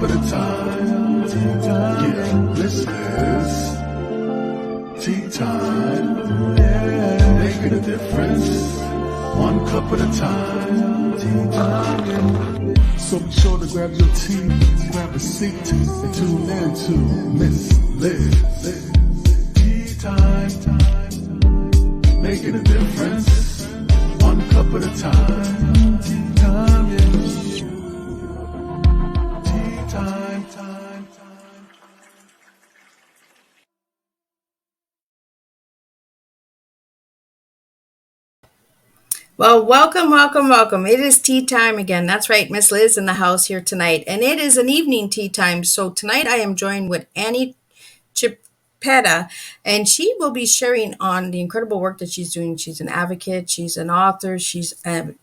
at a time. Yeah, this is tea time. Yeah, making a difference. One cup at a time. Tea time. So be sure to grab your tea, grab a seat, and tune in to Miss Liz. Tea time. Making a difference. One cup at a time. Tea time. Yeah. Tea time. Well, welcome. It is tea time again. That's right, Miss Liz in the house here tonight. And it is an evening tea time. So tonight I am joined with Annie Chiappetta, and she will be sharing on the incredible work that she's doing. She's an advocate, she's an author, she's a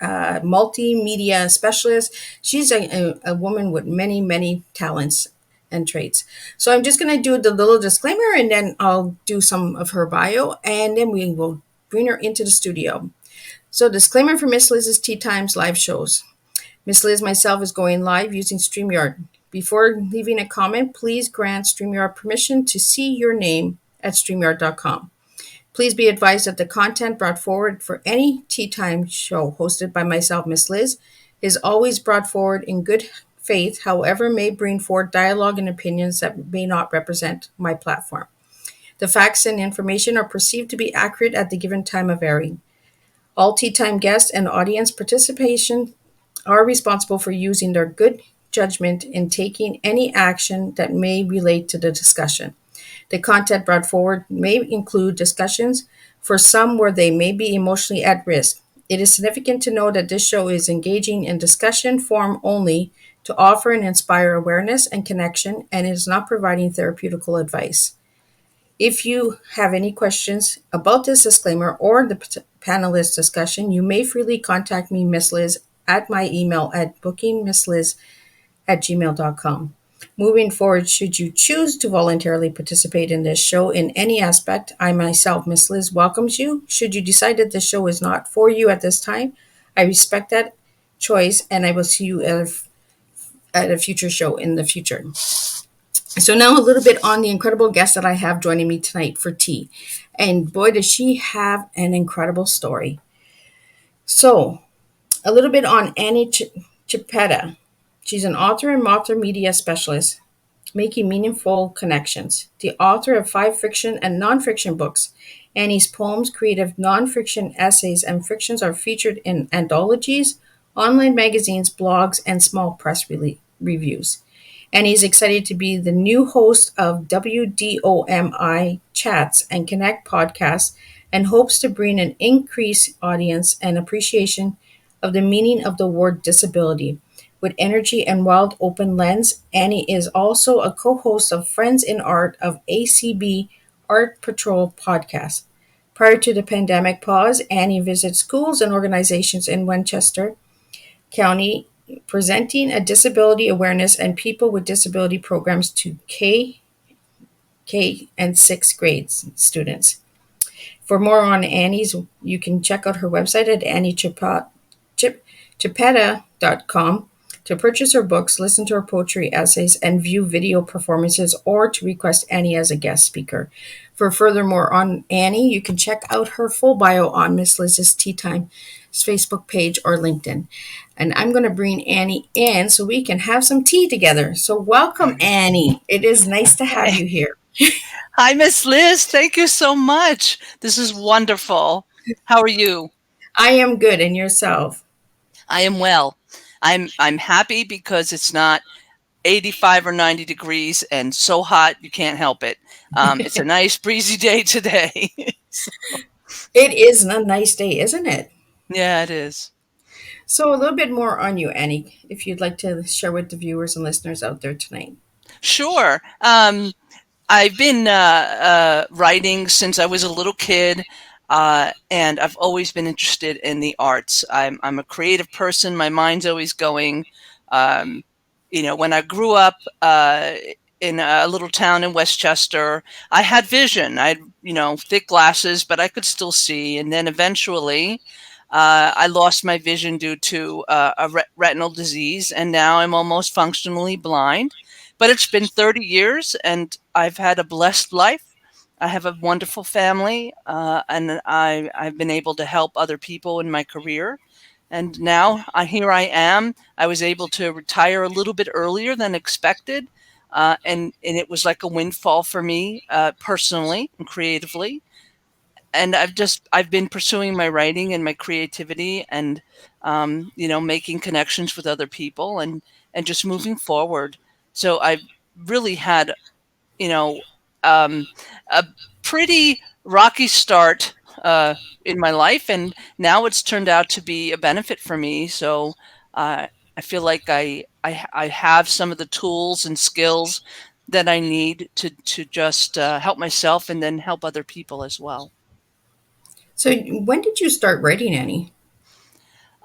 multimedia specialist. She's a woman with many talents and traits. So I'm just going to do the little disclaimer and then I'll do some of her bio and then we will bring her into the studio. So, disclaimer for Miss Liz's Tea Times live shows. Miss Liz myself is going live using StreamYard. Before leaving a comment, please grant StreamYard permission to see your name at StreamYard.com. Please be advised that the content brought forward for any Tea Time show hosted by myself, Miss Liz, is always brought forward in good faith, however, may bring forward dialogue and opinions that may not represent my platform. The facts and information are perceived to be accurate at the given time of airing. All Tea Time guests and audience participation are responsible for using their good judgment in taking any action that may relate to the discussion. The content brought forward may include discussions for some where they may be emotionally at risk. It is significant to know that this show is engaging in discussion form only to offer and inspire awareness and connection and is not providing therapeutical advice. If you have any questions about this disclaimer or the panelist discussion, you may freely contact me, Miss Liz, at my email at bookingmissliz@gmail.com. Moving forward, should you choose to voluntarily participate in this show in any aspect, I myself, Miss Liz, welcomes you. Should you decide that this show is not for you at this time, I respect that choice and I will see you at a future show in the future. So now a little bit on the incredible guest that I have joining me tonight for tea. And boy, does she have an incredible story. So a little bit on Annie Chiappetta. She's an author and multimedia specialist, making meaningful connections. The author of 5 fiction and nonfiction books. Annie's poems, creative nonfiction essays, and fictions are featured in anthologies, online magazines, blogs, and small press reviews. And he's excited to be the new host of WDOMI Chats and Connect podcasts and hopes to bring an increased audience and appreciation of the meaning of the word disability. With energy and wild open lens, Annie is also a co-host of Friends in Art of ACB Art Patrol podcast. Prior to the pandemic pause, Annie visits schools and organizations in Westchester County presenting a disability awareness and people with disability programs to K and 6th grade students. For more on Annie's, you can check out her website at anniechiappetta.com to purchase her books, listen to her poetry essays, and view video performances, or to request Annie as a guest speaker. For furthermore on Annie, you can check out her full bio on Miss Liz's Tea Time Facebook page or LinkedIn. And I'm going to bring Annie in so we can have some tea together. So welcome, Annie. It is nice to have you here. Hi, Miss Liz. Thank you so much. This is wonderful. How are you? I am good. And yourself? I am well. I'm happy because it's not 85 or 90 degrees and so hot you can't help it. It's a nice breezy day today. It is a nice day, isn't it? Yeah, it is. So a little bit more on you, Annie, if you'd like to share with the viewers and listeners out there tonight. Sure. I've been writing since I was a little kid, and I've always been interested in the arts. I'm a creative person. My mind's always going. When I grew up in a little town in Westchester, I had vision. I had, thick glasses, but I could still see. And then eventually, I lost my vision due to retinal disease, and now I'm almost functionally blind. But it's been 30 years, and I've had a blessed life. I have a wonderful family, and I've been able to help other people in my career. And now here I am. I was able to retire a little bit earlier than expected, and it was like a windfall for me personally and creatively. And I've been pursuing my writing and my creativity, and making connections with other people, and just moving forward. So I've really had, you know um, a pretty rocky start in my life, and now it's turned out to be a benefit for me. So I feel like I have some of the tools and skills that I need to just help myself and then help other people as well. So when did you start writing, Annie?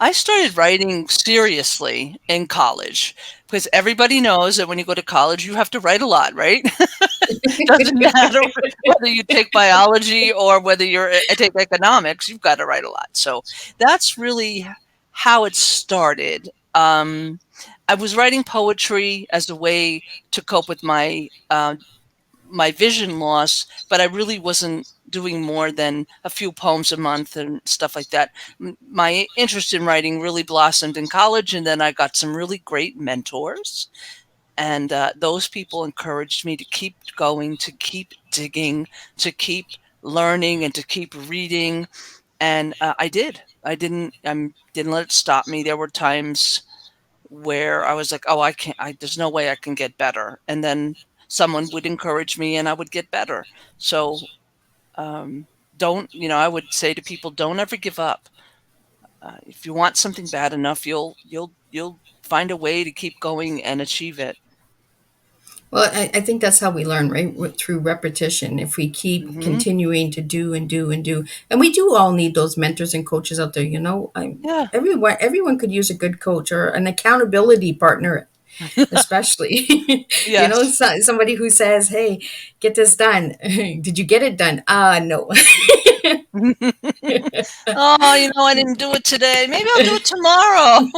I started writing seriously in college because everybody knows that when you go to college, you have to write a lot, right? Doesn't matter whether you take biology or whether take economics, you've got to write a lot. So that's really how it started. I was writing poetry as a way to cope with my vision loss, but I really wasn't doing more than a few poems a month and stuff like that. My interest in writing really blossomed in college, and then I got some really great mentors. And those people encouraged me to keep going, to keep digging, to keep learning, and to keep reading. And I did. Didn't let it stop me. There were times where I was like, "Oh, I can't. There's no way I can get better." And then someone would encourage me, and I would get better. So, um, don't I would say to people, don't ever give up. If you want something bad enough, you'll find a way to keep going and achieve it. Well, I think that's how we learn, right? Through repetition. If we keep Hmm. continuing to do and do and do, and we do all need those mentors and coaches out there. Yeah. Everyone could use a good coach or an accountability partner, especially. Yes. Somebody who says, "Hey, get this done. Did you get it done?" No. Oh, I didn't do it today. Maybe I'll do it tomorrow.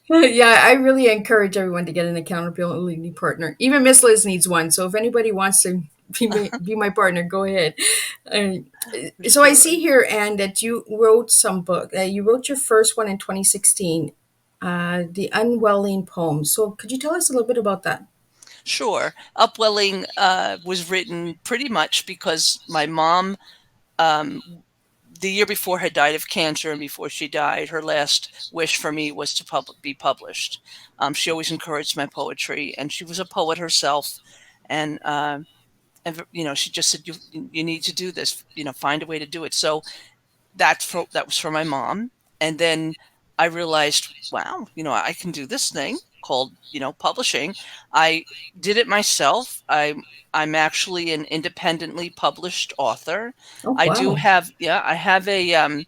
Yeah, I really encourage everyone to get an accountability partner. Even Miss Liz needs one. So if anybody wants to be my partner, go ahead. Uh, For so I sure. see here, Anne, that you wrote some book. You wrote your first one in 2016, The Unwelling Poem. So could you tell us a little bit about that? Sure. Upwelling was written pretty much because my mom, um, the year before, had died of cancer, and before she died, her last wish for me was to be published. She always encouraged my poetry, and she was a poet herself, and she just said, you need to do this. Find a way to do it." So that was for my mom. And then I realized, wow, I can do this thing called, publishing. I did it myself. I'm actually an independently published author. Oh, I do wow. have, yeah, I have a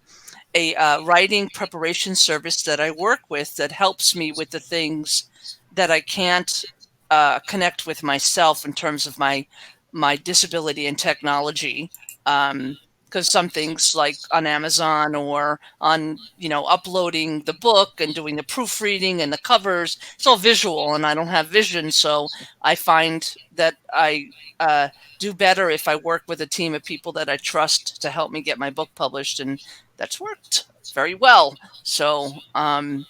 writing preparation service that I work with that helps me with the things that I can't connect with myself in terms of my disability and technology. Because some things like on Amazon or on uploading the book and doing the proofreading and the covers, it's all visual, and I don't have vision, so I find that I do better if I work with a team of people that I trust to help me get my book published, and that's worked very well. So, and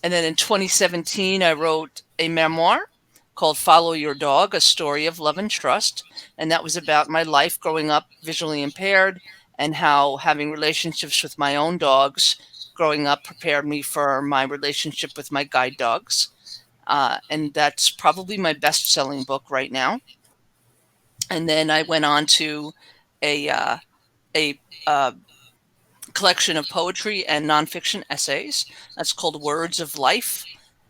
then in 2017, I wrote a memoir called Follow Your Dog, A Story of Love and Trust. And that was about my life growing up visually impaired, and how having relationships with my own dogs growing up prepared me for my relationship with my guide dogs. And that's probably my best selling book right now. And then I went on to a, uh, a collection of poetry and nonfiction essays. That's called Words of Life,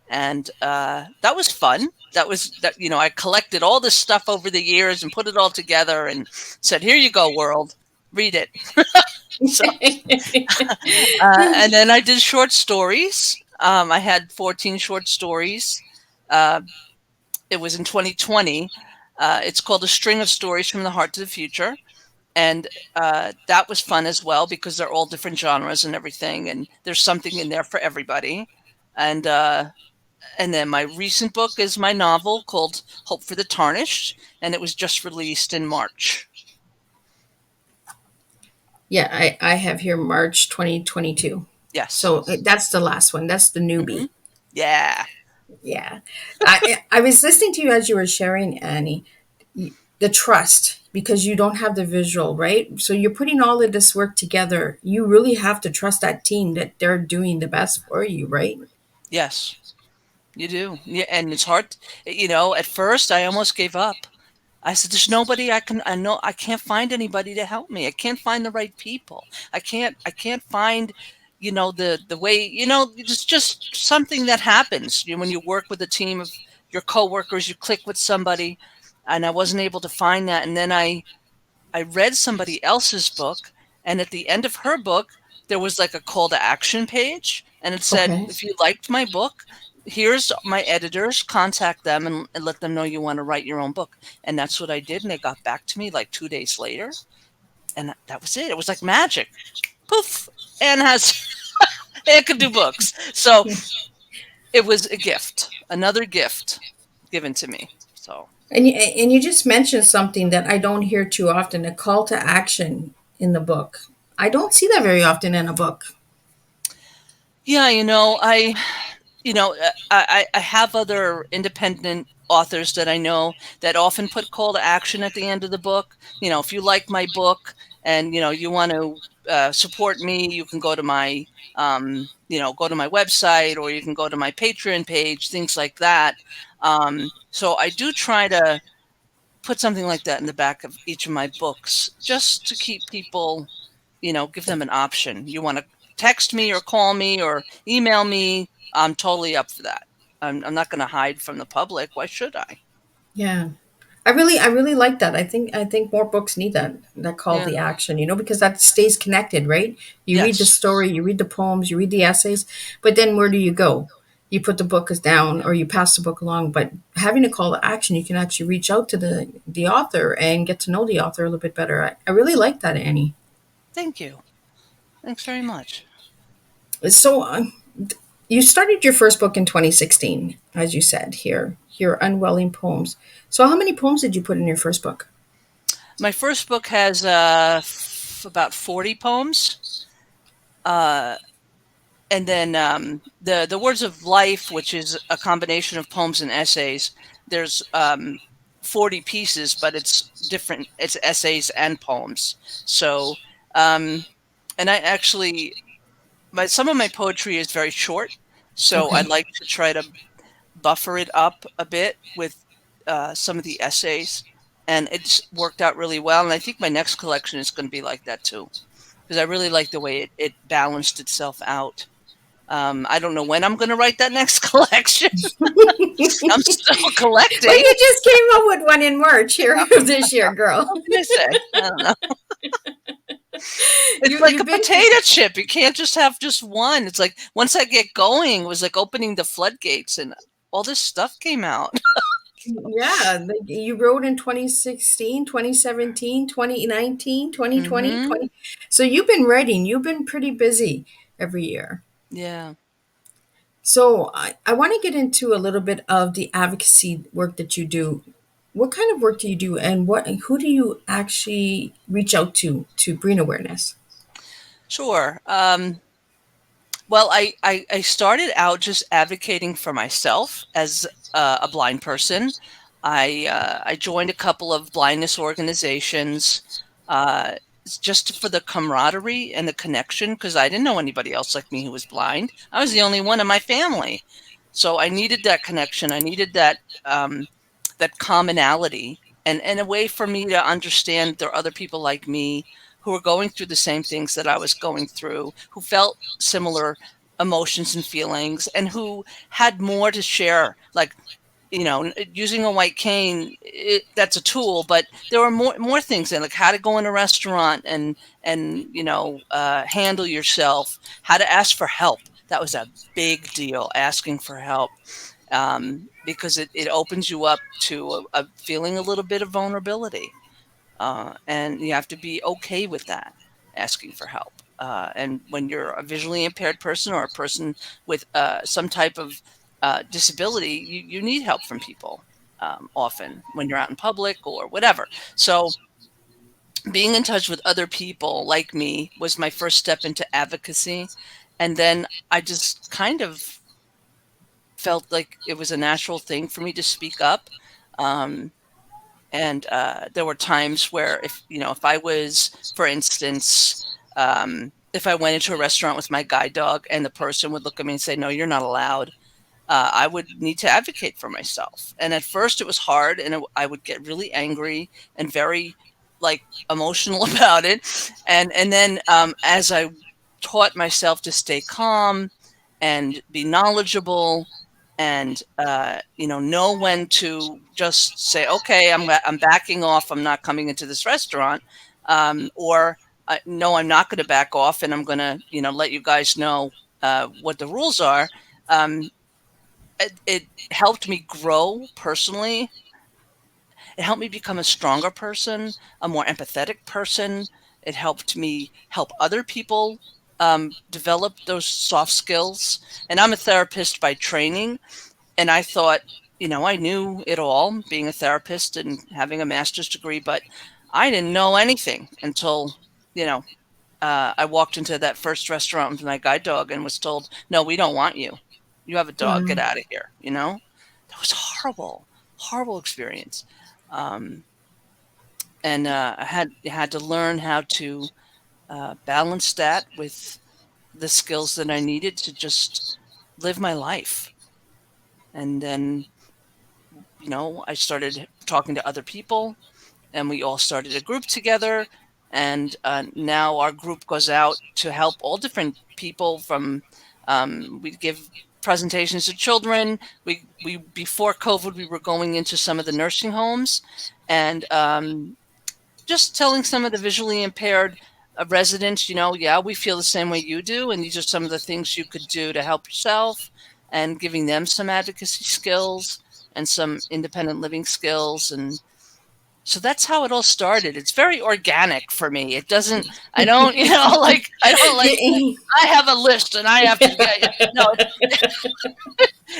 and that was fun. I collected all this stuff over the years and put it all together and said, "Here you go, world, read it." So, and then I did short stories. I had 14 short stories. Uh, it was in 2020. It's called A String of Stories from the Heart to the Future. And that was fun as well because they're all different genres and everything, and there's something in there for everybody. And and then my recent book is my novel called Hope for the Tarnished, and it was just released in March. Yeah, I have here March 2022. Yes. So that's the last one. That's the Hmm. newbie. Yeah. Yeah. I was listening to you as you were sharing, Annie, the trust, because you don't have the visual, right? So you're putting all of this work together. You really have to trust that team that they're doing the best for you, right? Yes, you do. Yeah, and it's hard. At first I almost gave up. I said, "There's nobody I know. I can't find anybody to help me. I can't find the right people. I can't find, the way. It's just something that happens. When you work with a team of your coworkers, you click with somebody, and I wasn't able to find that. And then I read somebody else's book, and at the end of her book, there was like a call to action page, and it said, Okay. "If you liked my book, here's my editors, contact them and let them know you want to write your own book." And that's what I did, and they got back to me like 2 days later, and that was it. It was like magic. Poof, Anne has Anne could do books. So it was a gift, another gift given to me. So And you just mentioned something that I don't hear too often, a call to action in the book. I don't see that very often in a book. yeah, I have other independent authors that I know that often put call to action at the end of the book. If you like my book and you want to support me, you can go to my website, or you can go to my Patreon page, things like that. So I do try to put something like that in the back of each of my books, just to keep people, give them an option. You want to text me or call me or email me, I'm totally up for that. I'm not going to hide from the public. Why should I? Yeah. I really like that. I think more books need that call Yeah. to action, because that stays connected, right? You read the Yes. story, you read the poems, you read the essays, but then where do you go? You put the book down or you pass the book along, but having a call to action, you can actually reach out to the author and get to know the author a little bit better. I really like that, Annie. Thank you. Thanks very much. So you started your first book in 2016, as you said here, your Unwelling Poems. So how many poems did you put in your first book? My first book has about 40 poems. Uh, and then the Words of Life, which is a combination of poems and essays. There's 40 pieces, but it's different. It's essays and poems. So, um, and I actually, some of my poetry is very short, so I Okay. like to try to buffer it up a bit with some of the essays, and it's worked out really well. And I think my next collection is going to be like that too, because I really like the way it balanced itself out. I don't know when I'm going to write that next collection. I'm still Well, collecting. you just came up with one in March here this year, girl. What can I say? I don't know. It's You like a you've been potato chip. You can't just have just one. It's like once I get going, it was like opening the floodgates, and all this stuff came out. yeah, you wrote in 2016, 2017, 2019, 2020, Hmm. 20. So you've been writing, you've been pretty busy every year. Yeah. So I want to get into a little bit of the advocacy work that you do. What kind of work do you do, and who do you actually reach out to bring awareness? Sure. Well, I started out just advocating for myself as a blind person. I joined a couple of blindness organizations, uh, just for the camaraderie and the connection, because I didn't know anybody else like me who was blind. I was the only one in my family, so I needed that connection. I needed that commonality, and a way for me to understand there are other people like me who were going through the same things that I was going through, who felt similar emotions and feelings, and who had more to share. Like, using a white cane, that's a tool, but there were more things in, like how to go in a restaurant and handle yourself, how to ask for help. That was a big deal, asking for help, because it opens you up to a feeling a little bit of vulnerability. And you have to be okay with that, asking for help. And when you're a visually impaired person or a person with some type of disability, you need help from people often when you're out in public or whatever. So being in touch with other people like me was my first step into advocacy. And then I just kind of felt like it was a natural thing for me to speak up. Um, and there were times where if I was, for instance, if I went into a restaurant with my guide dog and the person would look at me and say, no, you're not allowed, I would need to advocate for myself. And at first it was hard, and I would get really angry and very like emotional about it. And then as I taught myself to stay calm and be knowledgeable and know when to just say, okay, I'm backing off, I'm not coming into this restaurant, or no, I'm not going to back off, and I'm going to let you guys know what the rules are. um, it helped me grow personally. It helped me become a stronger person, a more empathetic person. It helped me help other people develop those soft skills. And I'm a therapist by training. And I thought, I knew it all, being a therapist and having a master's degree, but I didn't know anything until, you know, I walked into that first restaurant with my guide dog and was told, no, we don't want you. You have a dog, get Wow. out of here. That was horrible, horrible experience. Um, and I had to learn how to balance that with the skills that I needed to just live my life. And then, I started talking to other people, and we all started a group together. And now our group goes out to help all different people. We give presentations to children. We before COVID, we were going into some of the nursing homes and just telling some of the visually impaired residents, yeah, we feel the same way you do, and these are some of the things you could do to help yourself, and giving them some advocacy skills and some independent living skills. And so that's how it all started. It's very organic for me. It doesn't, I don't, I don't like, I have a list and I have to get you. No,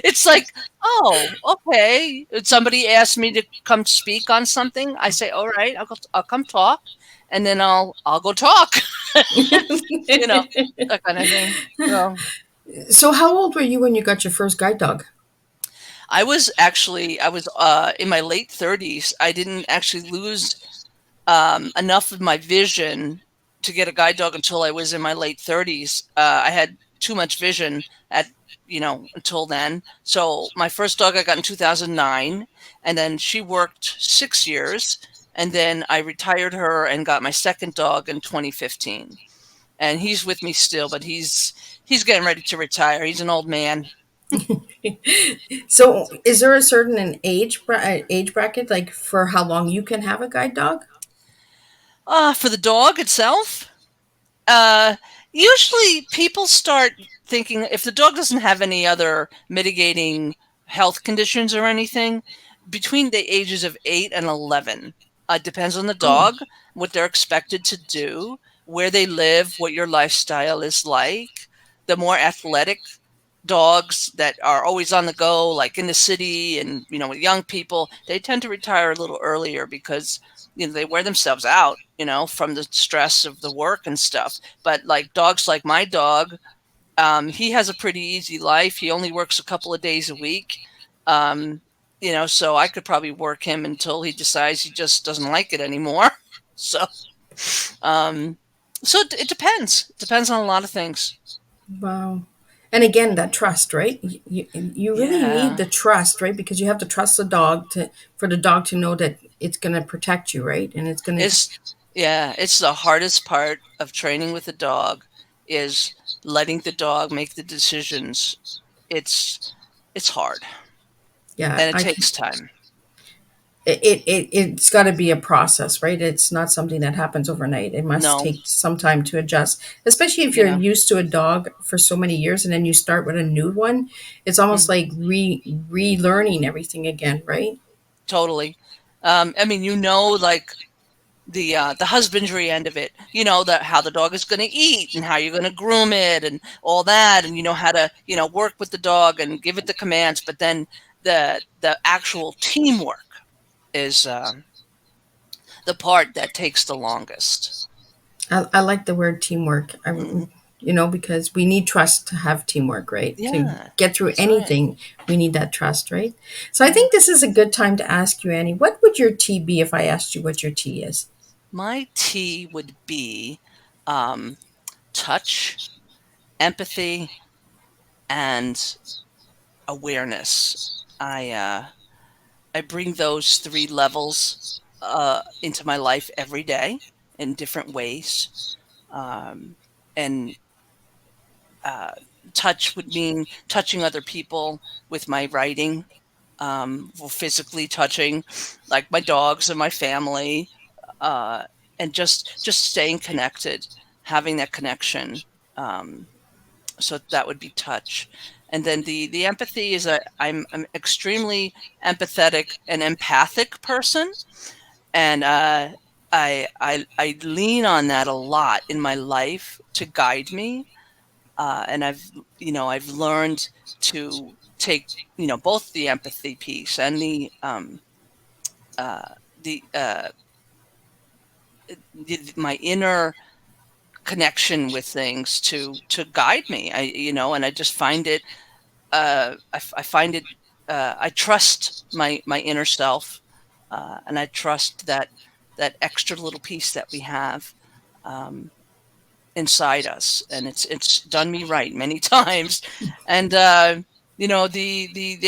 it's like, oh, okay. Somebody asked me to come speak on something. I say, all right, I'll come talk, and then I'll go talk. you know, that kind of thing. So So, how old were you when you got your first guide dog? I was in my late 30s. I didn't actually lose enough of my vision to get a guide dog until I was in my late 30s. I had too much vision until then. So my first dog I got in 2009, and then she worked 6 years, and then I retired her and got my second dog in 2015. And he's with me still, but he's getting ready to retire. He's an old man. So, is there a certain age bracket, like for how long you can have a guide dog? For the dog itself, Uh, usually people start thinking if the dog doesn't have any other mitigating health conditions or anything, between the ages of 8 and 11. Depends on the Oh, dog, what they're expected to do, where they live, what your lifestyle is like. The more athletic dogs that are always on the go, like in the city and, with young people, they tend to retire a little earlier because, they wear themselves out, from the stress of the work and stuff. But like dogs like my dog, he has a pretty easy life. He only works a couple of days a week. Um, so I could probably work him until he decides he just doesn't like it anymore. So, um, it depends. It depends on a lot of things. wow. And again, that trust, right? You really need Yeah. the trust, right? Because you have to trust the dog to for the dog to know that it's going to protect you, right? And it's going to. It's yeah, it's the hardest part of training with a dog is letting the dog make the decisions. It's it's hard Yeah, and it takes time. it's got to be a process, right? It's not something that happens overnight. It must No, take some time to adjust, especially if you're yeah. used to a dog for so many years and then you start with a new one. It's almost Mhm. like relearning everything again, right? Totally. I mean, like the husbandry end of it, that how the dog is going to eat and how you're going to groom it and all that, and how to work with the dog and give it the commands. But then the actual teamwork is the part that takes the longest. I like the word teamwork. Mm, Because we need trust to have teamwork, right? To yeah, get through that's right. anything, we need that trust, right? So I Yeah. think this is a good time to ask you, Annie, what would your tea be if I asked you what your tea is? My T would be um, touch, empathy, and awareness. I bring those three levels into my life every day in different ways. Um, and uh, touch would mean touching other people with my writing, or physically touching, like my dogs and my family, uh, and just staying connected, having that connection. Um, so that would be touch. And then the empathy is I'm extremely empathetic and empathic person, and I lean on that a lot in my life to guide me. And I've learned to take both the empathy piece and uh, the my inner connection with things to guide me. And I just find it I find it I trust my inner self, and I trust that extra little piece that we have um, inside us, and it's done me right many times. And the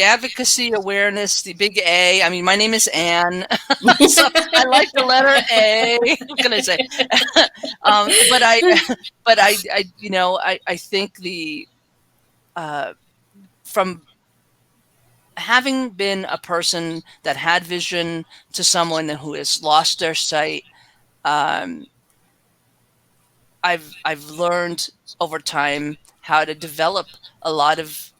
advocacy, awareness, the big A. I mean, my name is Anne, so I like the letter A. What can I say? But I think uh, from having been a person that had vision to someone who has lost their sight, um, I've learned over time how to develop a lot of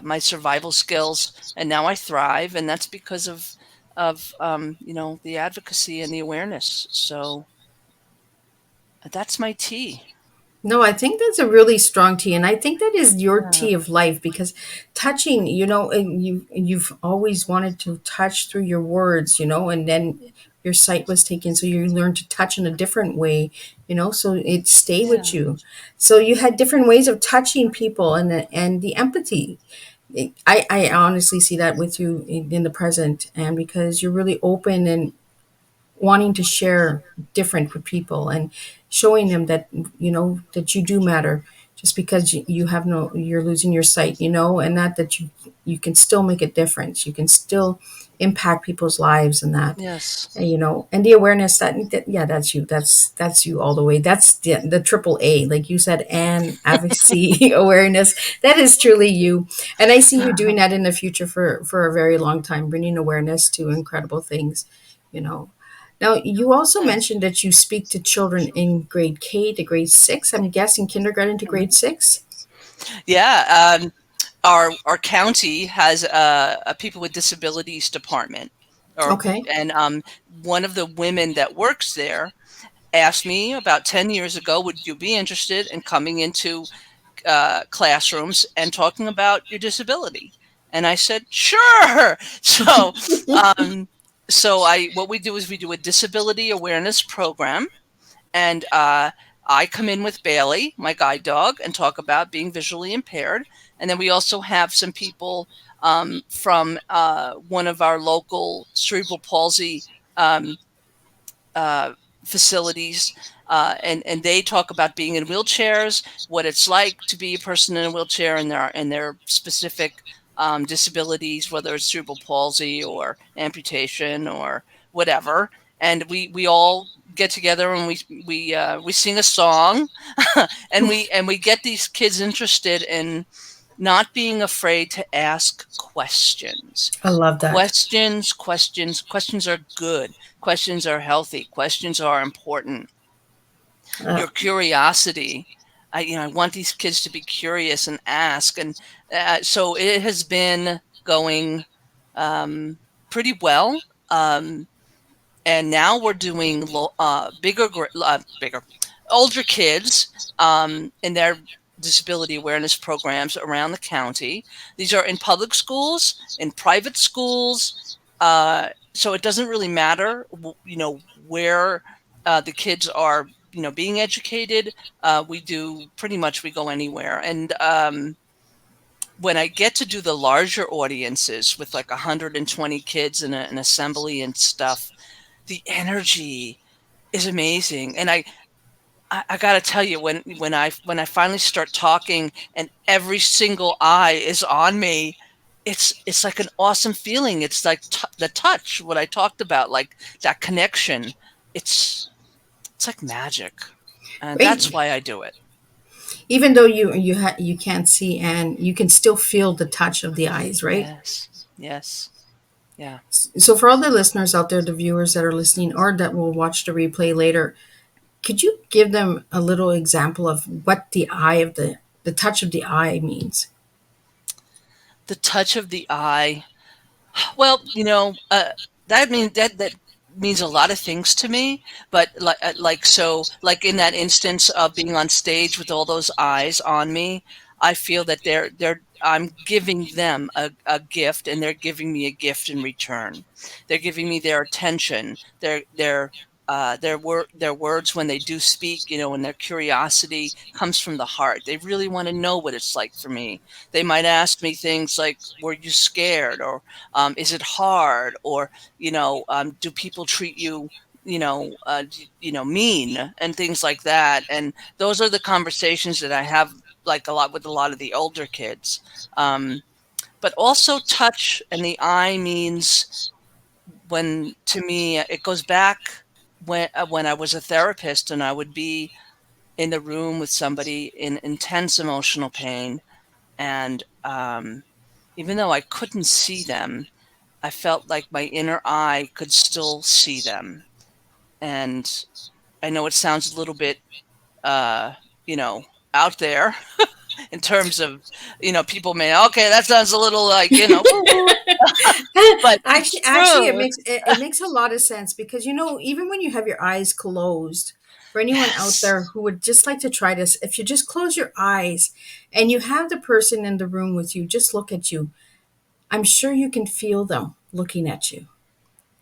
my survival skills, and now I thrive, and that's because of the advocacy and the awareness. So that's my tea. No, I think that's a really strong tea, and I think that is your Yeah. tea of life because touching, and you've always wanted to touch through your words, and then your sight was taken, so you learned to touch in a different way, so it stayed with Yeah. you. So you had different ways of touching people, and the empathy. I honestly see that with you in the present, and because you're really open and wanting to share different with people and showing them that that you do matter just because you have no you're losing your sight, and that you can still make a difference, you can still impact people's lives, and that Yes. and the awareness that yeah, that's you, that's you all the way, that's the triple A, like you said, and advocacy, awareness, that is truly you. And I see you doing that in the future for a very long time, bringing awareness to incredible things, you know now, you also Thanks. mentioned that you speak to children in grade K to grade 6. I'm guessing kindergarten to grade 6. Yeah. Our county has a people with disabilities department, or Okay. and one of the women that works there asked me about 10 years ago, would you be interested in coming into classrooms and talking about your disability? And I said, sure. Um, so what we do is we do a disability awareness program, and I come in with Bailey, my guide dog, and talk about being visually impaired. And then we also have some people from one of our local cerebral palsy um, uh, facilities, and they talk about being in wheelchairs, what it's like to be a person in a wheelchair, and their specific disabilities, whether it's cerebral palsy or amputation or whatever. And we all get together and we sing a song, and we get these kids interested in not being afraid to ask questions. I love that. Questions are good. Questions are healthy. Questions are important. Uh, Your curiosity. I want these kids to be curious and ask, and so it has been going pretty well. And now we're doing bigger, older kids in their disability awareness programs around the county. These are in public schools, in private schools. So it doesn't really matter, where the kids are, being educated. We go anywhere. And when I get to do the larger audiences with like 120 kids in an assembly and stuff, the energy is amazing. And I got to tell you, when I finally start talking and every single eye is on me, it's like an awesome feeling. It's like the touch, what I talked about, like that connection. It's it's like magic, and that's Right. why I do it. Even though you can't see, and you can still feel the touch of the eyes, right? Yes, yes, yeah. So for all the listeners out there, the viewers that are listening or that will watch the replay later, could you give them a little example of what the touch of the eye means? The touch of the eye. Well, that means a lot of things to me. But like in that instance of being on stage with all those eyes on me, I feel that I'm giving them a gift, and they're giving me a gift in return. They're giving me their attention, their words when they do speak, and their curiosity comes from the heart. They really want to know what it's like for me. They might ask me things like, "Were you scared?" or "Is it hard?" or "Do people treat you?" Mean, and things like that. And those are the conversations that I have, like, a lot with a lot of the older kids. But also touch and the eye means, when to me, it goes back when I was a therapist and I would be in the room with somebody in intense emotional pain, and even though I couldn't see them, I felt like my inner eye could still see them. And I know it sounds a little bit, uh, you know, out there in terms of, people may, okay, that sounds a little like, woo-woo, but it's Actually, true. it makes a lot of sense because even when you have your eyes closed, for anyone out Yes. there who would just like to try this, if you just close your eyes and you have the person in the room with you just look at you, I'm sure you can feel them looking at you.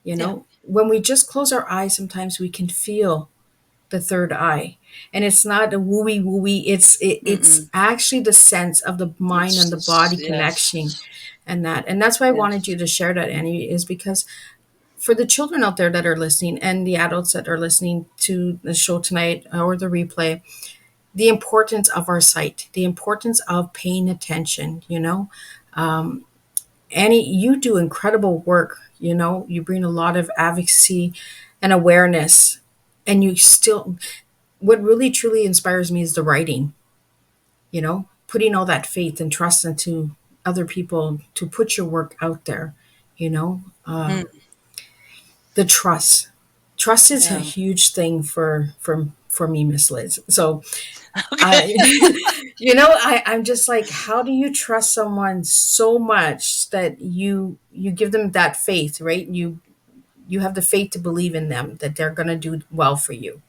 Yeah. When we just close our eyes, sometimes we can feel the third eye, and it's not a wooey wooey. It's Mm-mm. actually the sense of the mind It's and the just, body yes. connection, and that's why I wanted Yes. you to share that, Annie, is because for the children out there that are listening and the adults that are listening to the show tonight or the replay, the importance of our sight, the importance of paying attention. Annie, you do incredible work. You bring a lot of advocacy and awareness, and you still, what really truly inspires me is the writing, putting all that faith and trust into other people to put your work out there, you know, Hmm. the trust. Trust is a Yeah. huge thing for me, Miss Liz. So Okay. I, I'm just like, how do you trust someone so much that you give them that faith, right? You have the faith to believe in them that they're gonna do well for you,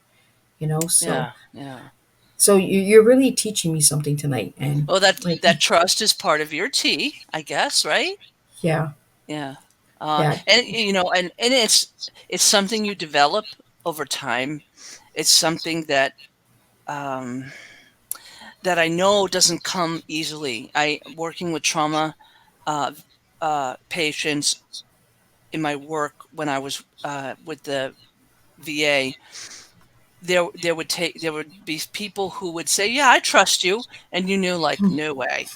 so Yeah. Yeah. you're really teaching me something tonight, and Well, that like, that trust is part of your tea, I guess, right? yeah, Yeah. yeah, And it's something you develop over time. It's something um, that I know doesn't come easily. I Working with trauma uh, patients in my work when I was with the VA, there would be people who would say, "Yeah, I trust you," and you knew, like, no way.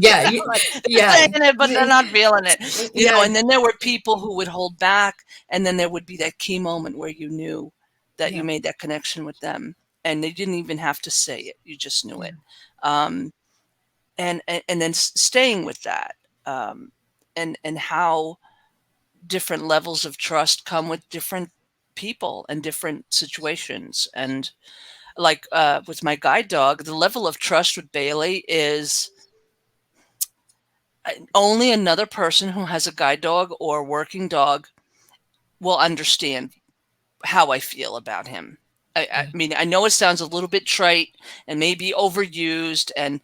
yeah, Like, they're yeah, saying it, but they're not feeling it. yeah, And then there were people who would hold back, and then there would be that key moment where you knew that you yeah, made that connection with them, and they didn't even have to say it. You just knew yeah, it. Um, and then staying with that, um, and how different levels of trust come with different people and different situations. And like with my guide dog, the level of trust with Bailey is only another person who has a guide dog or working dog will understand how I feel about him. I mean, I know it sounds a little bit trite and maybe overused, and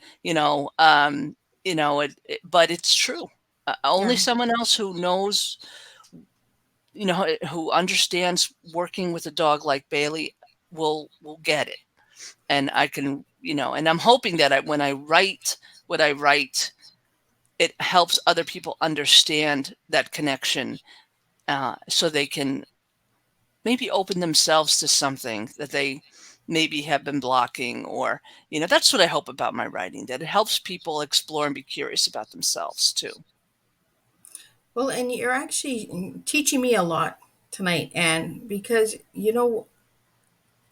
but it's true. Only Yeah. someone else who knows, who understands working with a dog like Bailey will get it. And I can, and I'm hoping that when I write what I write, it helps other people understand that connection, so they can maybe open themselves to something that they maybe have been blocking, or that's what I hope about my writing, that it helps people explore and be curious about themselves too. Well, and you're actually teaching me a lot tonight, and because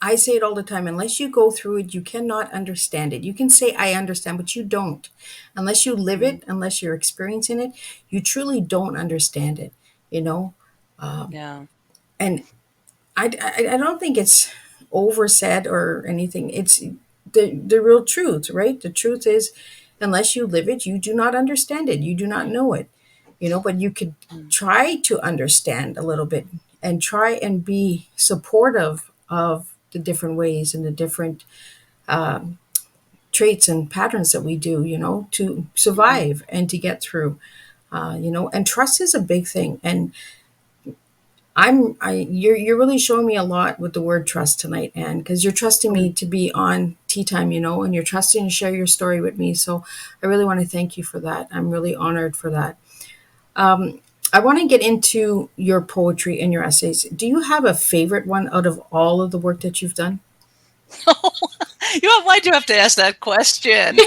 I say it all the time, unless you go through it, you cannot understand it. You can say I understand, but you don't. Unless you live Mm, it, unless you're experiencing it, you truly don't understand it, you know? yeah. And I don't think it's oversaid or anything. It's the real truth, right? The truth is, unless you live it, you do not understand it. You do not know it, but you could Mm, try to understand a little bit and try and be supportive of the different ways and the different traits and patterns that we do, to mhm, survive and to get through. And trust is a big thing. And you're really showing me a lot with the word trust tonight, Anne, because you're trusting mm. me to be on tea time, and you're trusting to share your story with me. So I really want to thank you for that. I'm really honored for that. I want to get into your poetry and your essays. Do you have a favorite one out of all of the work that you've done? Why'd you have to ask that question?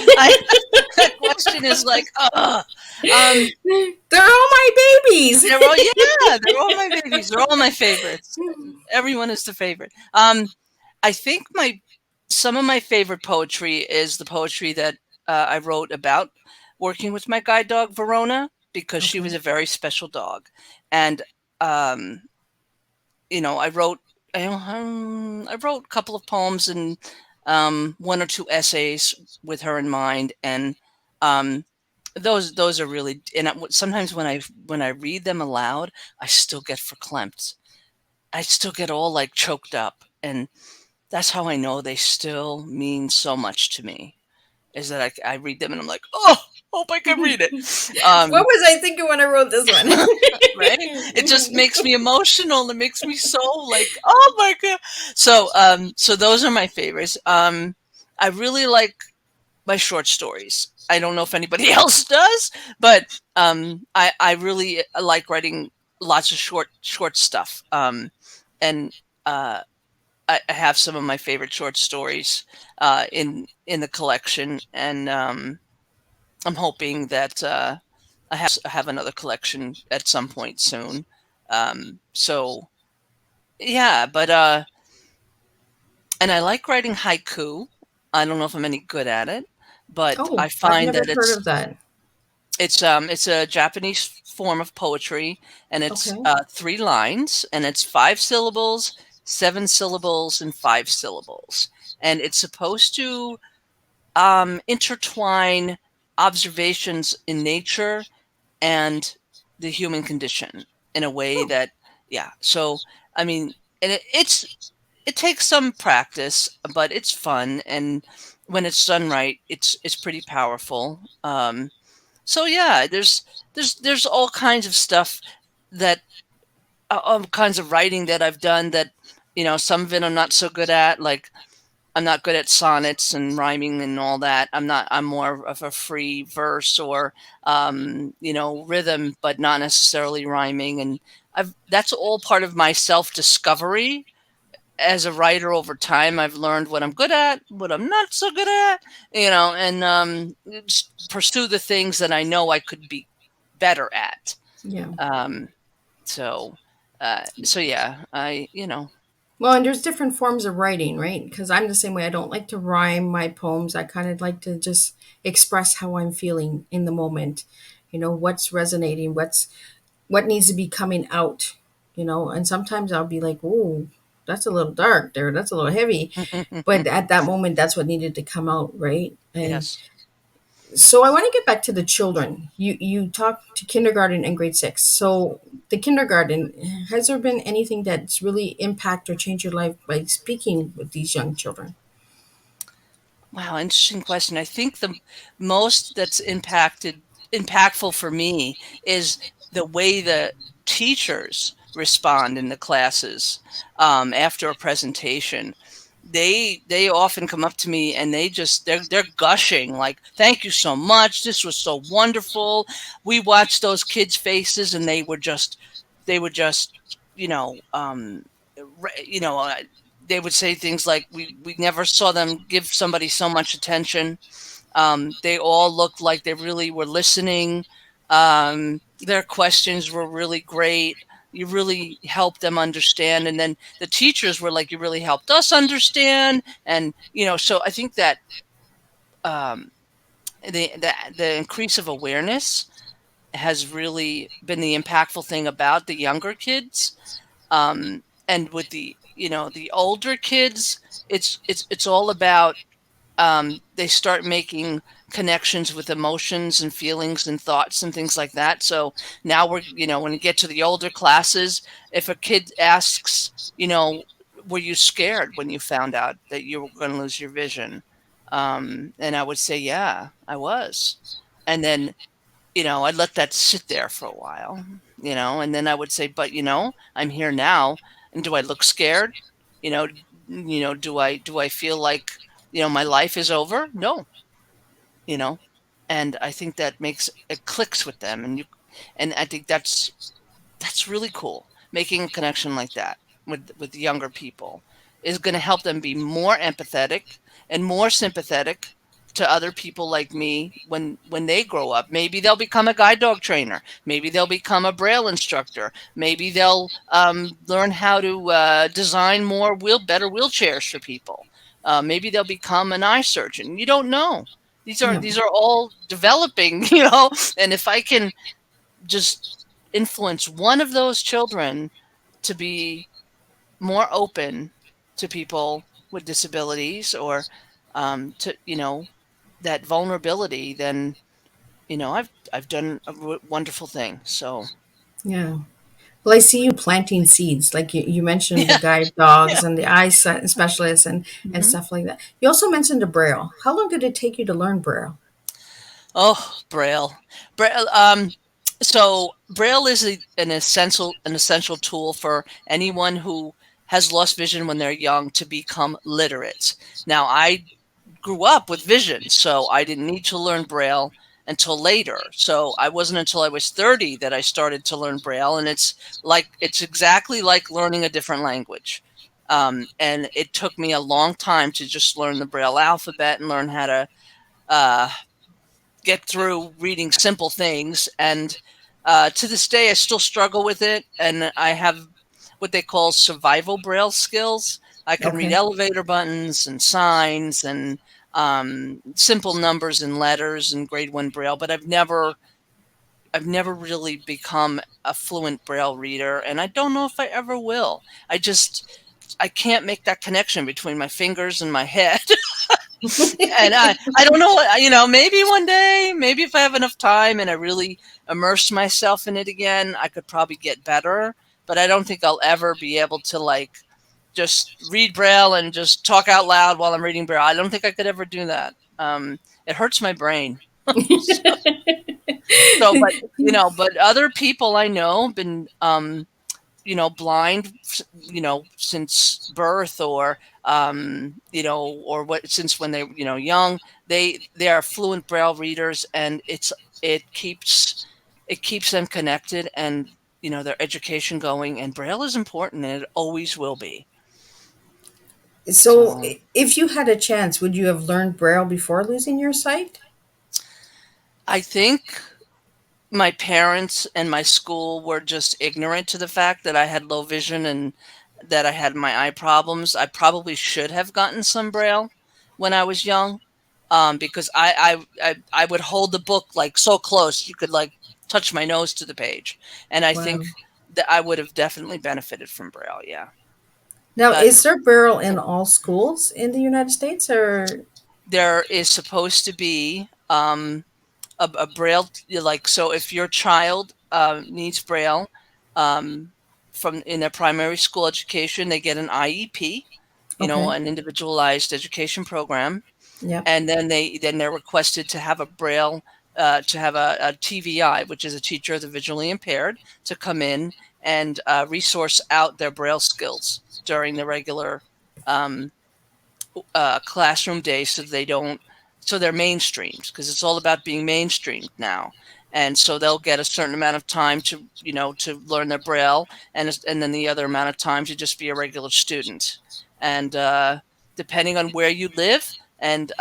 That question is like, um, They're all my babies. they're all my babies. They're all my favorites. Everyone is the favorite. I think my some of my favorite poetry is the poetry that I wrote about working with my guide dog Verona, because she was Okay. a very special dog, and um, I wrote I wrote a couple of poems and one or two essays with her in mind, and um, those are really, and sometimes when I read them aloud, I still get verklempt. I still get all like choked up, and that's how I know they still mean so much to me. Is that I read them and I'm like, oh, hope I can read it. What Um, was I thinking when I wrote this one? right? It just makes me emotional. It makes me so like, oh my god. So those are my favorites. I really like my short stories. I don't know if anybody else does, but I really like writing lots of short stuff. And uh, I have some of my favorite short stories in the collection, and I'm hoping that I have another collection at some point soon. So yeah, but and I like writing haiku. I don't know if I'm any good at it, but Oh, I I've find never that heard of that. it's a Japanese form of poetry, and it's Okay. 3 lines, and it's 5 syllables, 7 syllables, and 5 syllables, and it's supposed to intertwine observations in nature and the human condition in a way Oh, that, yeah. So I mean, and it takes some practice, but it's fun, and when it's done right, it's pretty powerful. So yeah, there's all kinds of stuff that all kinds of writing that I've done that, some of it I'm not so good at. Like, I'm not good at sonnets and rhyming and all that. I'm more of a free verse, or rhythm, but not necessarily rhyming. And that's all part of my self discovery as a writer. Over time, I've learned what I'm good at, what I'm not so good at, and just pursue the things that I know I could be better at. yeah. Um, so yeah, Well, and there's different forms of writing, right? Because I'm the same way. I don't like to rhyme my poems. I kind of like to just express how I'm feeling in the moment. What's resonating, what needs to be coming out. And sometimes I'll be like, "Oh, that's a little dark there. That's a little heavy." But at that moment, that's what needed to come out, right? And yes, So I want to get back to the children. You talked to kindergarten and grade six. So the kindergarten, has there been anything that's really impact or changed your life by speaking with these young children? Wow, interesting question. I think the most that's impactful for me is the way the teachers respond in the classes after a presentation. They often come up to me and they're gushing like, "Thank you so much. This was so wonderful." We watched those kids' faces and they were just you know re- you know uh, they would say things like, we never saw them give somebody so much attention. They all looked like they really were listening. Their questions were really great. You really helped them understand. And then the teachers were like, you really helped us understand. And, so I think that um, the increase of awareness has really been the impactful thing about the younger kids. And with the older kids, it's all about they start making connections with emotions and feelings and thoughts and things like that. So now when you get to the older classes, if a kid asks, were you scared when you found out that you were going to lose your vision? And I would say, yeah, I was. And then, I'd let that sit there for a while, and then I would say, but, I'm here now. And do I look scared? You know, do I feel like, my life is over? No, you know, and I think that makes it clicks with them. And I think that's really cool. Making a connection like that with younger people is going to help them be more empathetic and more sympathetic to other people like me when they grow up. Maybe they'll become a guide dog trainer. Maybe they'll become a braille instructor. Maybe they'll learn how to design better wheelchairs for people. Maybe they'll become an eye surgeon. You don't know. These are Yeah. these are all developing, and if I can just influence one of those children to be more open to people with disabilities, or to that vulnerability, then I've done a wonderful thing. So Yeah. Well, I see you planting seeds, like you mentioned the yeah, guide yeah. dogs and the specialists and hmm stuff like that. You also mentioned the Braille. How long did it take you to learn Braille? Oh, Braille. Braille. So Braille is an essential tool for anyone who has lost vision when they're young to become literate. Now, I grew up with vision, so I didn't need to learn Braille until later. So I wasn't until I was 30 that I started to learn Braille, and it's exactly like learning a different language. And it took me a long time to just learn the Braille alphabet and learn how to uh, get through reading simple things. And to this day, I still struggle with it. And I have what they call survival Braille skills. I can read Okay. elevator buttons and signs and simple numbers and letters in grade one Braille, but I've never really become a fluent Braille reader, and I don't know if I ever will. I can't make that connection between my fingers and my head. And I don't know, maybe one day, maybe if I have enough time and I really immerse myself in it again, I could probably get better. But I don't think I'll ever be able to like just read Braille and just talk out loud while I'm reading Braille. I don't think I could ever do that. It hurts my brain. So, but other people I know been blind, since birth, or or what since when they young. They are fluent Braille readers, and it keeps it keeps them connected, and their education going. And Braille is important, and it always will be. So, So if you had a chance, would you have learned Braille before losing your sight? I think my parents and my school were just ignorant to the fact that I had low vision and that I had my eye problems. I probably should have gotten some Braille when I was young, because I would hold the book like so close you could like touch my nose to the page, and I think Wow. that I would have definitely benefited from Braille. Yeah, Now, but is there Braille in all schools in the United States, or there is supposed to be. um, a braille, like, so if your child needs braille, um, from in their primary school education, they get an IEP, Okay. an individualized education program, Yep. and then they're requested to have a braille, to have a TVI, which is a teacher of the visually impaired, to come in and resource out their braille skills during the regular um, classroom days, so they don't so they're mainstreamed, because it's all about being mainstreamed now. And so they'll get a certain amount of time to learn their braille, and then the other amount of time to just be a regular student. And depending on where you live, and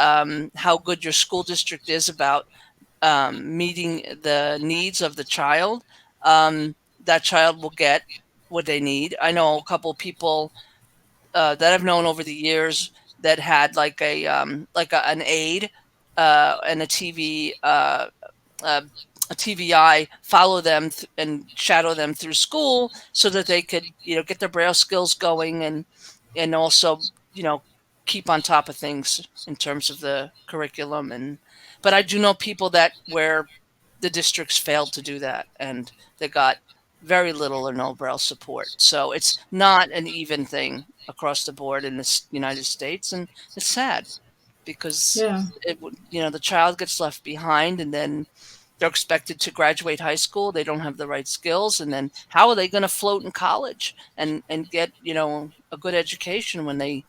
how good your school district is about meeting the needs of the child, that child will get what they need. I know a couple of people that I've known over the years that had an aide, and uh, a TVI follow them and shadow them through school, so that they could get their braille skills going, and also you know keep on top of things in terms of the curriculum. And but I do know people that where the districts failed to do that, and they got very little or no braille support. So it's not an even thing across the board in the United States, and it's sad, because Yeah. the child gets left behind, and then they're expected to graduate high school. They don't have the right skills, and then how are they going to float in college and get a good education when they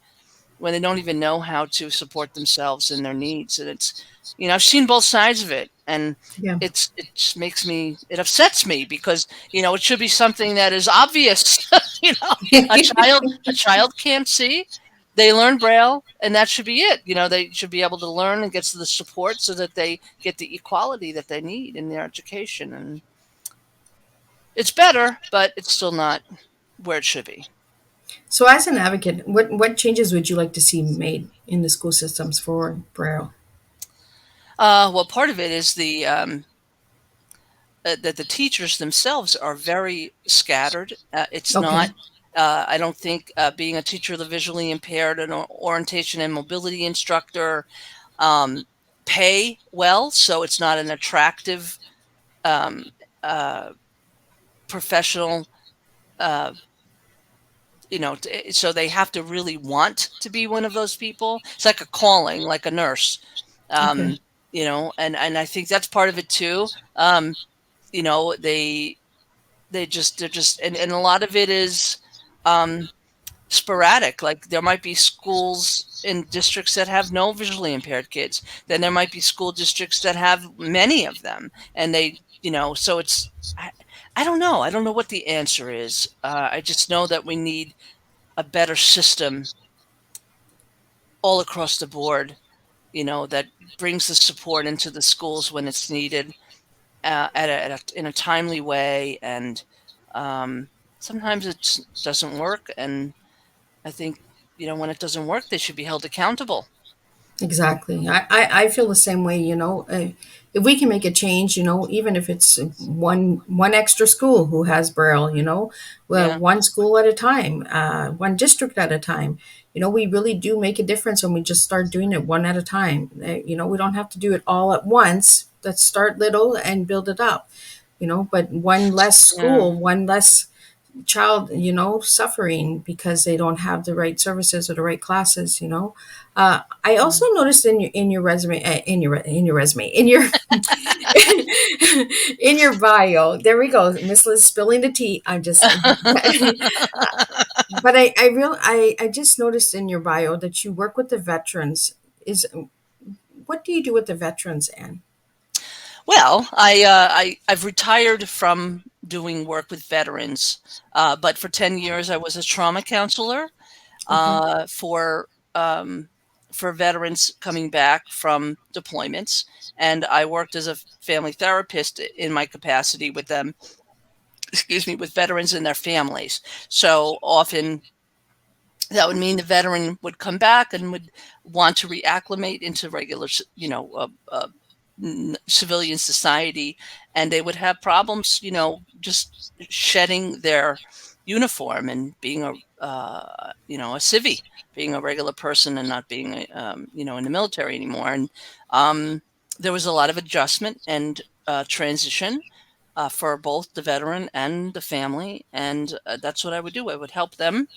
don't even know how to support themselves and their needs? And I've seen both sides of it, and Yeah. it just it upsets me, because it should be something that is obvious. you know a child can't see, they learn braille, and that should be it. They should be able to learn and get to the support, so that they get the equality that they need in their education. And it's better, but it's still not where it should be. So, as an advocate, what changes would you like to see made in the school systems for Braille? Well, part of it is that the teachers themselves are very scattered. It's Okay. not. I don't think being a teacher of the visually impaired, an orientation and mobility instructor, um, pay well, so it's not an attractive um, uh, professional. Uh, so they have to really want to be one of those people. It's like a calling, like a nurse. Okay. Um, and I think that's part of it too. You know, they're just and a lot of it is um, sporadic. Like, there might be schools in districts that have no visually impaired kids, then there might be school districts that have many of them, and so I don't know. I don't know what the answer is. I just know that we need a better system all across the board, that brings the support into the schools when it's needed, in a timely way. And um, sometimes it doesn't work, and I think when it doesn't work, they should be held accountable. Exactly. I feel the same way, if we can make a change, even if it's one extra school who has Braille, well, Yeah. one school at a time, one district at a time, we really do make a difference when we just start doing it one at a time. We don't have to do it all at once. Let's start little and build it up, but one less Yeah. school, one less child, suffering because they don't have the right services or the right classes. I Yeah. also noticed in your resume, in your resume, in your in your bio. There we go, Miss Liz spilling the tea. I'm just, but I just noticed in your bio that you work with the veterans. Is What do you do with the veterans, Anne? Well, I've retired from doing work with veterans, but for 10 years I was a trauma counselor, Okay. uh, for um, for veterans coming back from deployments, and I worked as a family therapist in my capacity with them. Excuse me, with veterans and their families. So often that would mean the veteran would come back and would want to reacclimate into regular, civilian society, and they would have problems, just shedding their uniform and being a civvy, being a regular person, and not being, in the military anymore. And um, there was a lot of adjustment and transition for both the veteran and the family, and that's what I would do. I would help them,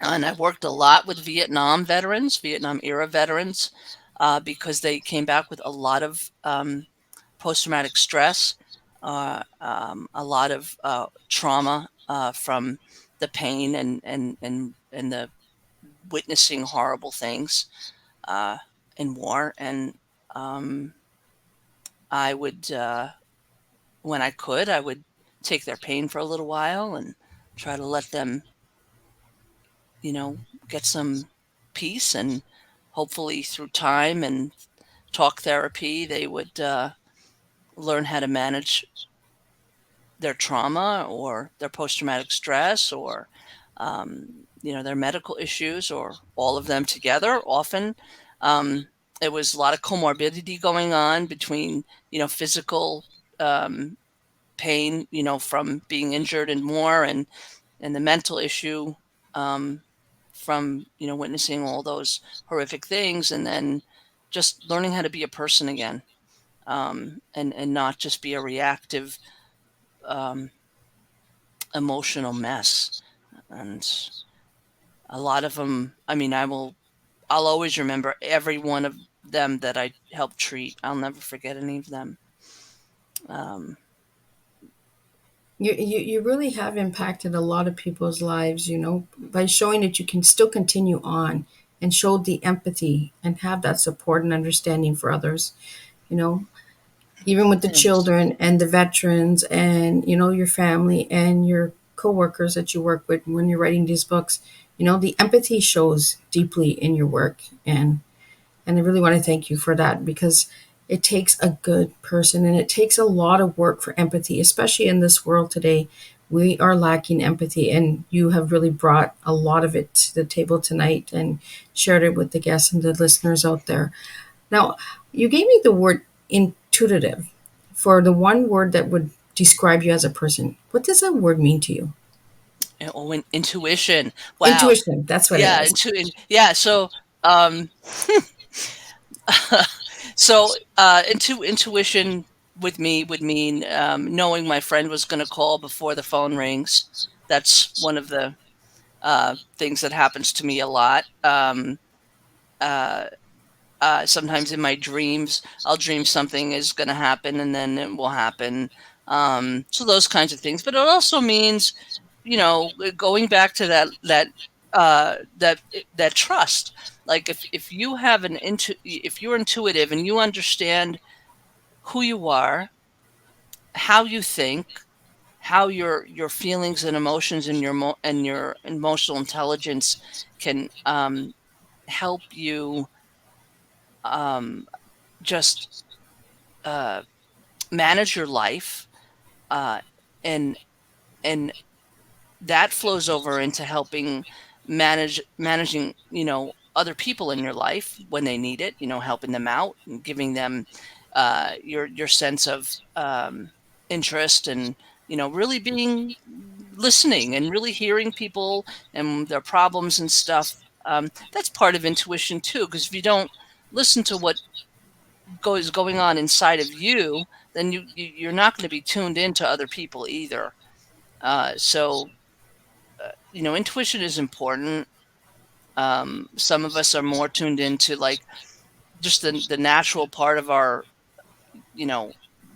and I worked a lot with Vietnam veterans, Vietnam era veterans, because they came back with a lot of post traumatic stress, a lot of trauma from the pain and the witnessing horrible things uh, in war. And um, I would, when I could, I would take their pain for a little while and try to let them, you know, get some peace. And hopefully through time and talk therapy, they would learn how to manage their trauma or their post traumatic stress or, their medical issues or all of them together. Often, um, it was a lot of comorbidity going on between, physical um, pain, from being injured and more, and the mental issue um, from, witnessing all those horrific things, and then just learning how to be a person again, and not just be a reactive um, emotional mess. And a lot of them, I mean, I'll always remember every one of them that I helped treat. I'll never forget any of them. Um, You really have impacted a lot of people's lives, by showing that you can still continue on and show the empathy and have that support and understanding for others, you know, even with the Thanks. children and the veterans and, your family and your coworkers that you work with when you're writing these books. The empathy shows deeply in your work, and I really want to thank you for that, because it takes a good person and it takes a lot of work for empathy, especially in this world today. We are lacking empathy, and you have really brought a lot of it to the table tonight and shared it with the guests and the listeners out there. Now, you gave me the word intuitive for the one word that would describe you as a person. What does that word mean to you? Oh, intuition. Wow. Intuition, that's what it Yeah. is. Yeah. So, um, intuition with me would mean knowing my friend was going to call before the phone rings. That's one of the things that happens to me a lot. Uh, Sometimes in my dreams, I'll dream something is going to happen and then it will happen. So those kinds of things. But it also means, going back to that trust. Like if you have if you're intuitive and you understand who you are, how you think, how your feelings and emotions and and your emotional intelligence can help you um, just uh, manage your life, uh, and and that flows over into helping managing other people in your life when they need it, helping them out and giving them your sense of interest, and really being listening and really hearing people and their problems and stuff. That's part of intuition too, because if you don't listen to what is going on inside of you, then you're not going to be tuned into other people either. So intuition is important. Some of us are more tuned into like just the natural part of our, you know,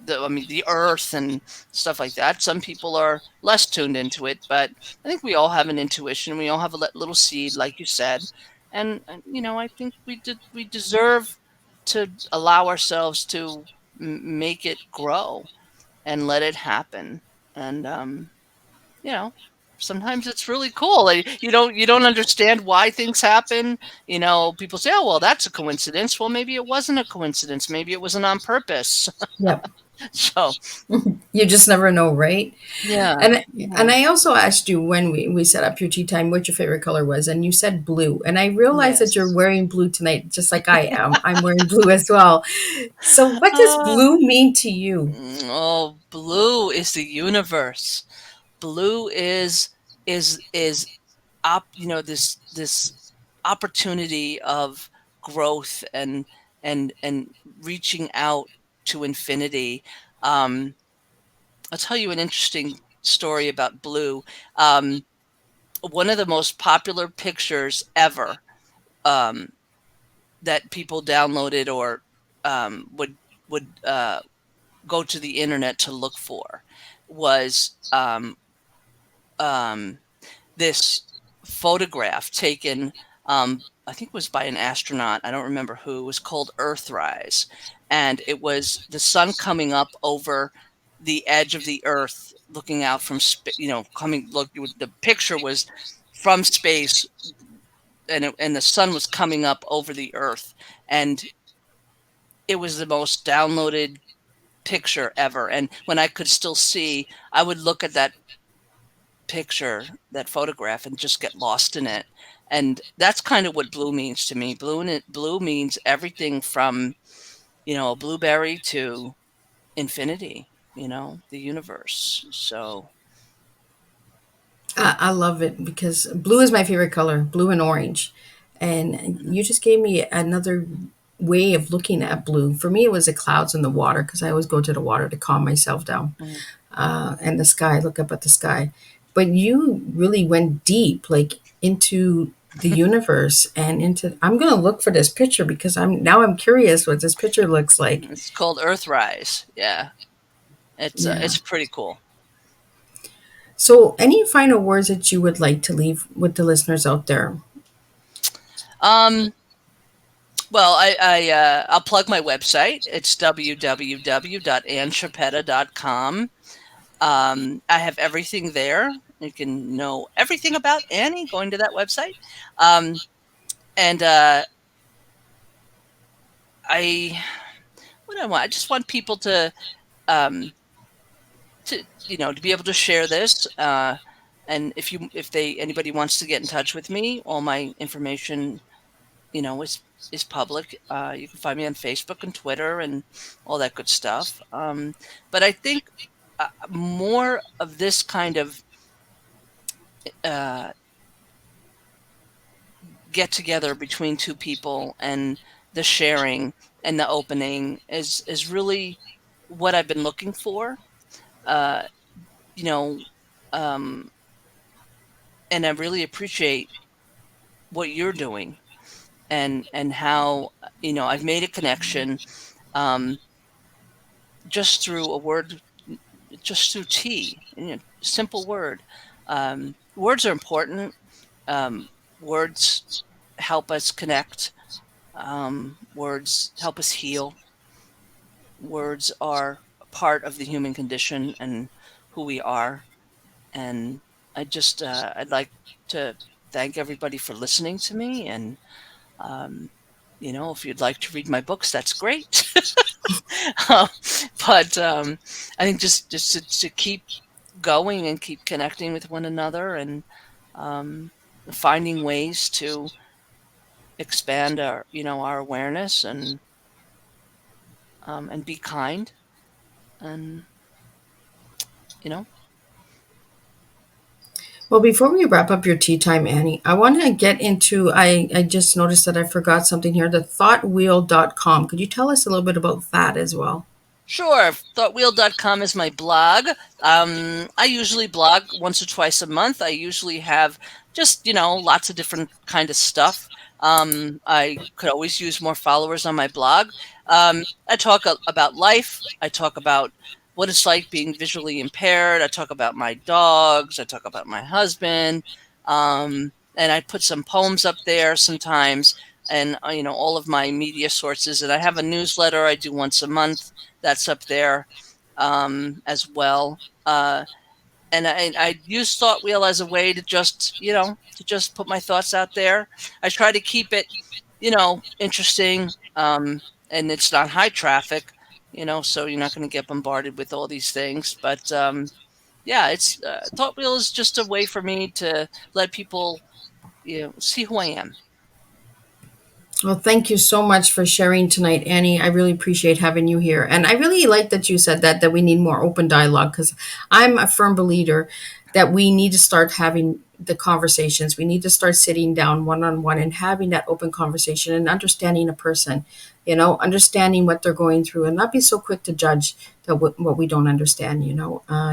the earth and stuff like that. Some people are less tuned into it, but I think we all have an intuition. We all have a little seed, like you said, and I think we deserve to allow ourselves to make it grow and let it happen. And you know, sometimes it's really cool. Like, you don't understand why things happen. People say, "Oh, well, that's a coincidence." Well, maybe it wasn't a coincidence. Maybe it wasn't on purpose. Yep. So, You just never know, right? yeah, And yeah, I also asked you when we set up your tea time what your favorite color was, and you said blue. And I realized that you're yes. wearing blue tonight, just like I am. I'm wearing blue as well. So, what does Uh, blue mean to you? oh, blue is the universe. Blue is this opportunity of growth, and reaching out to infinity. Um, I'll tell you an interesting story about blue. Um, One of the most popular pictures ever, um, that people downloaded or would go to the internet to look for was um, this photograph taken, I think it was by an astronaut. I don't remember who. It was called Earthrise, and it was the sun coming up over the edge of the Earth, looking out from coming. Look, the picture was from space, and the sun was coming up over the Earth, and it was the most downloaded picture ever. And when I could still see, I would look at that picture, that photograph, and just get lost in it. And that's kind of what blue means to me. Blue means everything from, a blueberry to infinity, the universe. So, I love it because blue is my favorite color, blue and orange. And mhm, you just gave me another way of looking at blue. For me, it was the clouds and the water because I always go to the water to calm myself down, mhm. and the sky, look up at the sky. But you really went deep, like into the universe and into. I'm going to look for this picture because I'm curious what this picture looks like. It's called Earthrise. Yeah, Yeah. it's pretty cool. So, any final words that you would like to leave with the listeners out there? Um, well, I'll plug my website. It's www.anchiappetta.com. I have everything there. You can know everything about Annie going to that website. Um, and I, what do I want? I just want people um, to be able to share this. And if anybody wants to get in touch with me, all my information, is public. You can find me on Facebook and Twitter and all that good stuff. But I think more of this kind of uh, get together between two people and the sharing and the opening is really what I've been looking for. Uh, you know, um, and I really appreciate what you're doing and how I've made a connection, um, just through a word, just through tea, simple word. Words are important. Um, Words help us connect. Words help us heal. Words are a part of the human condition and who we are. And I'd like to thank everybody for listening to me. And, um, if you'd like to read my books, that's great. Um, but I think just to keep going and keep connecting with one another and um, finding ways to expand our awareness and be kind and you know Well, before we wrap up your tea time, Annie, I want to get into. I just noticed that I forgot something here, the thoughtwheel.com. Could you tell us a little bit about that as well? Sure. Thoughtwheel.com is my blog. I usually blog once or twice a month. I usually have just, lots of different kind of stuff. I could always use more followers on my blog. I talk about life. I talk about what it's like being visually impaired. I talk about my dogs. I talk about my husband. And I put some poems up there sometimes and, all of my media sources. And I have a newsletter I do once a month that's up there, as well. And I use Thought Wheel as a way to just put my thoughts out there. I try to keep it, interesting, and it's not high traffic, so you're not going to get bombarded with all these things. But yeah, it's Thought Wheel is just a way for me to let people, see who I am. Well, thank you so much for sharing tonight, Annie. I really appreciate having you here. And I really like that you said that we need more open dialogue because I'm a firm believer that we need to start having the conversations. We need to start sitting down one on one and having that open conversation and understanding a person, understanding what they're going through and not be so quick to judge that what we don't understand.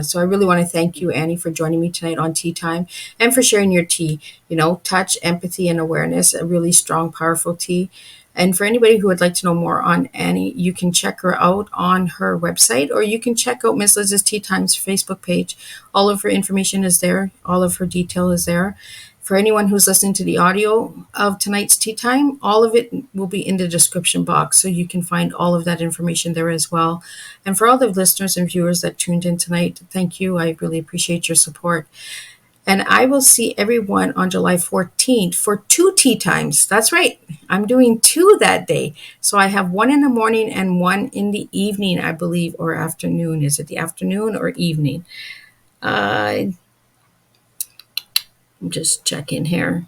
So I really want to thank you, Annie, for joining me tonight on Tea Time and for sharing your tea, touch, empathy, and awareness, a really strong, powerful tea. And for anybody who would like to know more on Annie, you can check her out on her website, or you can check out Miss Liz's Tea Times Facebook page. All of her information is there. All of her detail is there. For anyone who's listening to the audio of tonight's Tea Time, all of it will be in the description box, so you can find all of that information there as well. And for all the listeners and viewers that tuned in tonight, thank you. I really appreciate your support. And I will see everyone on July 14th for 2 tea times. That's right. I'm doing 2 that day. So I have one in the morning and one in the evening, I believe, or afternoon. Is it the afternoon or evening? I'm just checking here.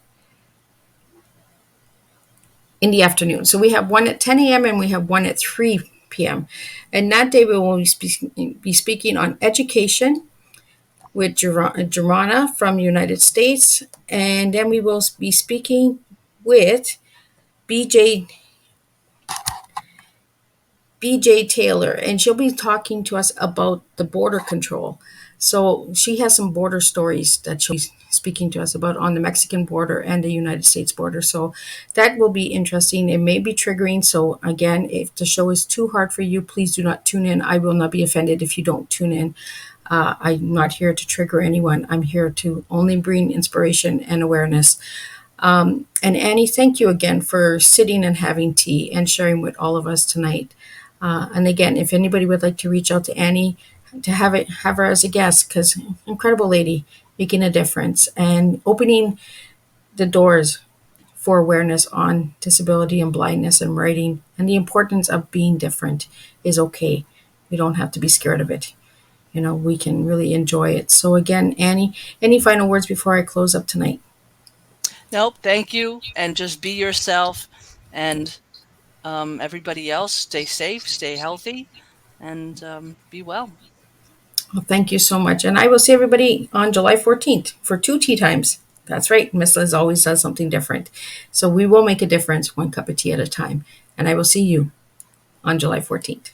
In the afternoon. So we have one at 10 a.m. and we have one at 3 p.m. And that day we will be speaking on education with Germana from the United States. And then we will be speaking with BJ Taylor, and she'll be talking to us about the border control. So she has some border stories that she'll be speaking to us about on the Mexican border and the United States border. So that will be interesting. It may be triggering. So again, if the show is too hard for you, please do not tune in. I will not be offended if you don't tune in. I'm not here to trigger anyone. I'm here to only bring inspiration and awareness. And Annie, thank you again for sitting and having tea and sharing with all of us tonight. And again, if anybody would like to reach out to Annie to have her as a guest, because incredible lady, making a difference and opening the doors for awareness on disability and blindness and writing, and the importance of being different is okay. We don't have to be scared of it. We can really enjoy it. So again, Annie, any final words before I close up tonight? Nope. Thank you. And just be yourself. And everybody else, stay safe, stay healthy, and be well. Well, thank you so much. And I will see everybody on July 14th for 2 tea times. That's right. Miss Liz always does something different. So we will make a difference one cup of tea at a time. And I will see you on July 14th.